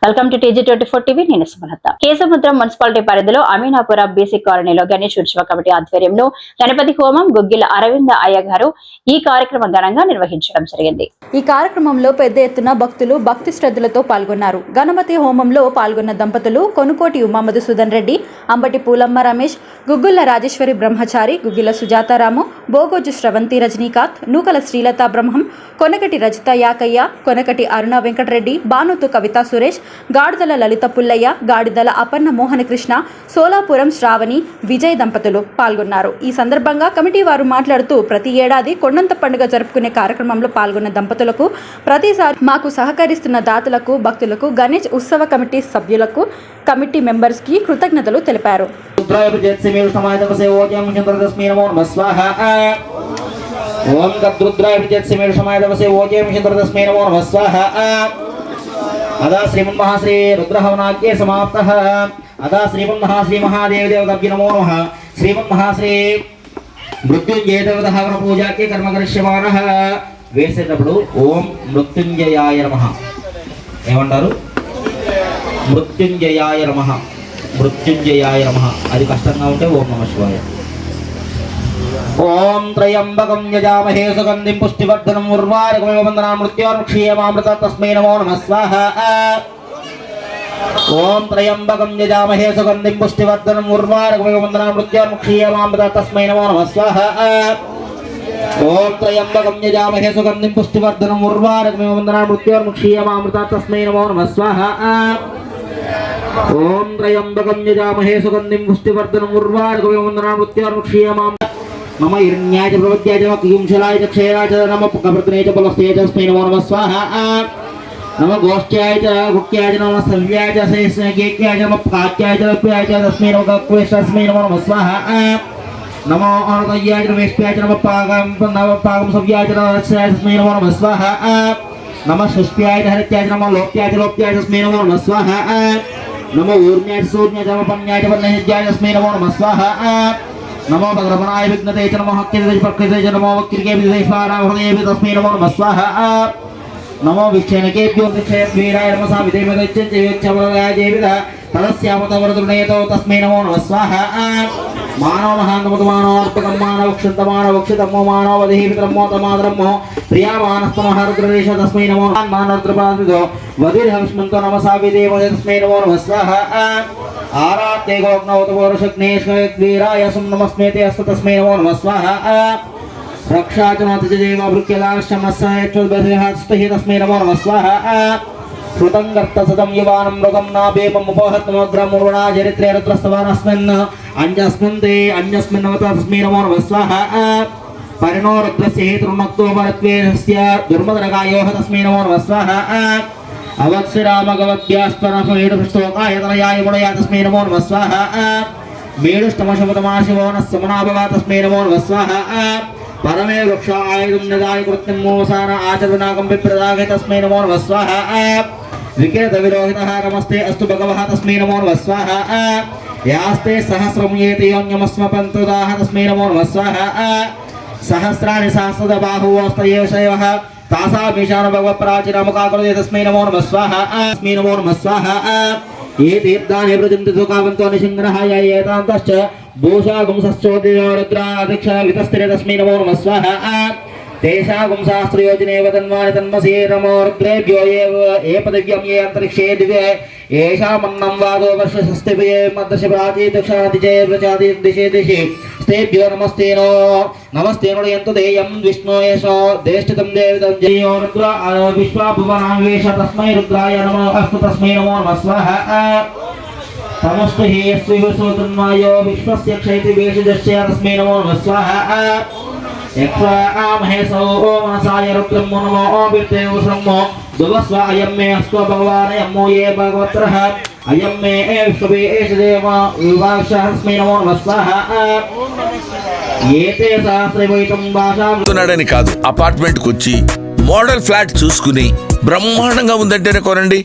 Welcome to TG24 TV. నేను Sumalatha. కేశముద్రం municipality పరిధిలో అమీనాపుర BC కాలనీలో గణేష్ ఉత్సవ కమిటీ ఆధ్వర్యంలో గణపతి హోమం గుగ్గిల అరవింద అయ్య గారు ఈ కార్యక్రమం ఘనంగా నిర్వహించడం జరిగింది. ఈ కార్యక్రమంలో పెద్ద ఎత్తున భక్తులు భక్తి శ్రద్ధలతో పాల్గొన్నారు. గణపతి హోమంలో పాల్గొన్న దంపతులు కొనుకోటి ఉమామధుసూదన్ రెడ్డి, అంబటి పూలమ్మ రమేష్, గుగ్గుల రాజేశ్వరి బ్రహ్మచారి, గుగ్గిల సుజాతారాము, బోగోజు శ్రవంతి రజనీకాంత్, నూకల శ్రీలత బ్రహ్మం, కొనకటి రజిత యాకయ్య, కొనకటి అరుణ వెంకటరెడ్డి, బానుతు కవితా సురేష్, గాడిదల లలిత పుల్లయ్య, గాడిదల అపర్ణ మోహన కృష్ణ, సోలాపురం శ్రావణి, విజయ్ దంపతులు పాల్గొన్నారు. ఈ సందర్భంగా కమిటీ వారు మాట్లాడుతూ ప్రతి ఏడాది కొండంత పండుగ జరుపుకునే కార్యక్రమంలో పాల్గొన్న దంపతులకు, ప్రతిసారి మాకు సహకరిస్తున్న దాతలకు, భక్తులకు, గణేష్ ఉత్సవ కమిటీ సభ్యులకు, కమిటీ మెంబర్స్ కి కృతజ్ఞతలు తెలిపారు. ఓం గద్రుద్రాయ విజయత్సిమేష సమాయదవసే ఓజేం చంద్రదస్మై నమో నమః స్వాహా. అదా శ్రీమన్మహాశ్రీ రుద్రహవనాఖ్యే సమాప్తః. అదా శ్రీమన్మహాశ్రీ మహాదేవదేవతాభ్యో నమో నమః. శ్రీమన్మహాశ్రీ మృత్యుంజయ దేవత హవన పూజాఖ్యే కర్మ కరిష్యమానః. వేసేటప్పుడు ఓం మృత్యుంజయాయ నమః ఏమంటారు? మృత్యుంజయాయ నమః, మృత్యుంజయాయ నమః. అది కష్టంగా ఉంటే ఓం నమః శివాయ. ఓం త్రయంబకం యజామహే సుగంధిం పుష్టివర్ధనం ఉర్వారుకమివ వందనాన్ మృత్యోర్ముక్షీయమామృత తస్మై నమో నమః స్వాహా. ఓం త్రయంబకం యజామహే సుగంధిం పుష్టివర్ధనం ఉర్వారుకమివ వందనాన్ మృత్యోర్ముక్షీయమామృత తస్మై నమో నమః స్వాహా. ఓం త్రయంబకం యజామహే సుగంధిం పుష్టివర్ధనం ఉర్వారుకమివ వందనాన్ మృత్యోర్ముక్షీయమామృత తస్మై నమో నమః స్వాహా. ఓం త్రయంబకం యజామహే సుగంధిం పుష్టివర్ధనం ఉర్వారుకమివ వందనాన్ మృత్యోర్ముక్షీయమామృత మమ ఇరణ్యాయ ప్రవద్యాయ వక్యంశలాయ క్షేరాయ నమ కపర్తనే చ బలస్తే తస్మై నమో నమః స్వాహా. నమ గోష్ఠ్యాయ చ గుక్యాయ నమ సవ్యాయ చ శేషకేక్యాయ నమ కాక్యాయ చ లప్యాయ చ తస్మై నమో తస్మై నమో నమః స్వాహా. నమో అనతయ్యాయ చ వేష్ప్యాయ చ నమ పాగం సవ్యాయ చ తస్మై నమో నమః స్వాహా. నమ సుష్ప్యాయ చ హరిత్యాయ చ నమ లోప్యాయ చ తస్మై నమో నమః స్వాహా. నమో ఊర్మ్యాయ చ సూర్యాయ చ నమ పన్యాయ చ పన్నహిత్యాయ తస్మై నమో నమః స్వాహా. నమో భద్రమణాయ విఘ్నతే చ నమో హక్కితే చ ప్రకృతే చ నమో వక్రికే విదేశానాహృదయే తస్మై నమో నమః స్వాహా. నమో విక్షేణకేభ్యో విక్షేణవీరాయ నమః సావిదేవదైత్యవరాయ దేవిద తదస్యామతవరదునేతో తస్మై నమో నమః స్వాహా. మానవ మహాంతమత మానవార్పకం మానవక్షితమో మానవదేహిపిత్రమో తమాదరమో ప్రియామానస్తమహారుద్రదేశ తస్మై నమో మానరుద్రపాదితో వదిర్హవిష్మంతో నమ సావిదేవదే తస్మై నమో నమః స్వాహా. ఆరాత్తే గోగ్నవతవోరశగ్నేశ్వీరాయ సం నమస్మేతే అస్త తస్మై నమో నమః స్వాహా. రక్షాచనాతిదేవాభృక్యలాశ్చమస్సయక్షుల్బధిహస్తహి తస్మై నమో నమః స్వాహా. శృతం కర్త సదం యువానం మృగం నాభేమముపహత్మగ్రమురుణా చరిత్రే రుద్రస్తవానస్మిన్ అంజస్మిన్తే అంజస్మిన్నవత తస్మై నమో నమః స్వాహా. పరిణో రుద్రస్య హేతుర్మక్తో పరత్వేస్య దుర్మదరగాయోః తస్మై నమో నమః స్వాహా. అవత్సిరామగవద్భ్యాస్పరహేడుస్తోకాయతనయాయ ముడయా తస్మై నమో నమః స్వాహా. మేడుష్టమశుభతమాశివో నస్సమనాభవా తస్మై నమో నమః స్వాహా. పరమే వృక్షాయుధం నిదాయ కృత్యం మోసాన ఆచరణాకం విప్రదాగే తస్మై నమో నమః స్వాహా. వికేత విరోహితః నమస్తే అస్తు భగవః తస్మై నమో నమః స్వాహా. యాస్తే సహస్రం ఏతి యోన్యమస్మపంతుదాః తస్మై నమో నమః స్వాహా. సహస్రాణి సహస్రద బాహువస్తయేవ శైవః తాసామీశాన భగవత్ప్రాచీనముఖాకృతే తస్మై నమో నమః స్వాహా. తస్మై నమో నమః స్వాహా. ఏ తీర్థాని ప్రజంతి సుఖావంతో నిశంగ్రహాయ ఏతాంతశ్చ భూషాగుంసశ్చోదయో రుద్రాధిక్ష వితస్థిరే తస్మై నమో నమః స్వాహా. తేషాగుంసాస్త్రయోజనే వదన్వాని తన్మసే నమో రుద్రేభ్యో ఏ పదవ్యం ఏ అంతరిక్షే దివే ఏషామన్నం వాదో వర్షస్తిభయే మద్దశ ప్రాచీ దక్షాది జయ ప్రచాది దిశే దిశే స్తేభ్యో నమస్తేనో నమస్తేనో యంతు దేయం విష్ణు యశో దేష్టితం దేవితం జయో రుద్ర విశ్వాభువనాన్వేష తస్మై రుద్రాయ నమో అస్తు తస్మై నమో నమః స్వాహా. సమస్త హేయస్వివసోతన్మాయో విశ్వస్య క్షైతి వేషజస్య తస్మై నమో నమః స్వాహా. యక్షామహేసో మనసాయ రుద్రం నమో బిర్దేవ బ్రహ్మో దువస్వ అయం మే అస్వ భగవానయమ్మో ఏ భగవత్రః అయం మే విశ్వవే ఏషదేవ వివాక్ష తస్మై నమో నమః స్వాహా. ఏతే సహస్రవైతం భాషాడుని కాదు, అపార్ట్మెంట్కి వచ్చి మోడల్ ఫ్లాట్ చూసుకుని బ్రహ్మాండంగా ఉందంటేనే కొనండి.